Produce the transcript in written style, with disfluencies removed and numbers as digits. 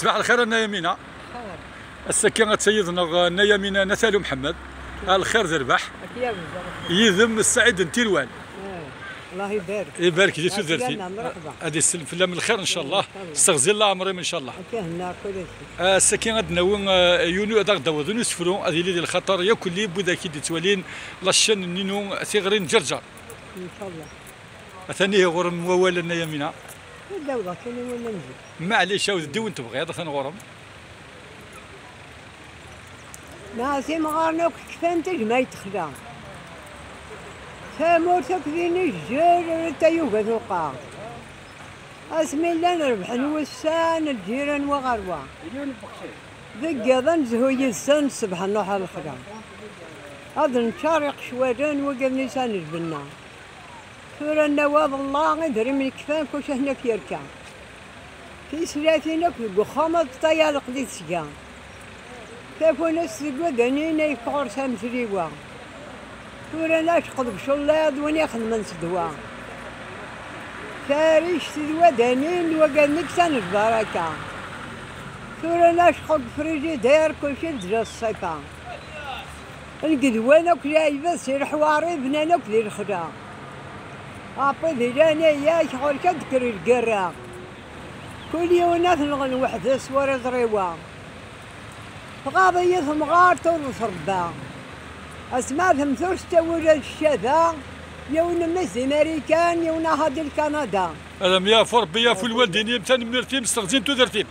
صباح الخير انا يمينه السكين تسيدنا انا يمينه نثال محمد الخير ذربح يذم السعيد انت الوال الله يبارك يبارك فيك درتي هذه السلفله من الخير ان شاء الله استغزي الله عمري ان شاء الله كهنا كل شيء السكين عندنا وين يونيو هذاك داوود نسفرو هذه اللي ديال الخطر يا كل بودا كي توالين لاشن نينو ثغرين جرجر ان شاء الله ثاني غرم ووالنا يمينه الدولة كاين ولا نجي معليش ودي وين تبغي هذا ثاني غرم ناسي مغارنوك كفان ما يتخدم ثمورتك ذين الجير تيوقف القاع اسمي الله نربح نوسان الجيران وغروا ذقا نزهو يسان الصبح نروح على الخدم هذا نشارق شوارين وقف نيسان البنا ثورا نواض الله غير من كفان كوش هناك يركع في سلاتينك بخمط طيالق دي سجان كيفو ناس تقودنين يفقر سامسريوا ثورا ناشقد بشلاد وين يخدم نسدوا فارش تدوا دانين وقال نكسان البركة ثورا ناشقد فريجي داير كلشي دجا الصيفة القدوانك جايبة سير حواري بنانك ذي الخدا أبي ذي جاني يا شغل كذكر القرا كل يوم نثنغن وحدة سوار ضريوة فقاضية مغار تورث ربا أسمع ثمثور ستولى الشذا يونا مس أمريكان يونا هادي الكندا هذا ميا فور بيا في الوالدين يمتن مرتين مستغزين تو درتين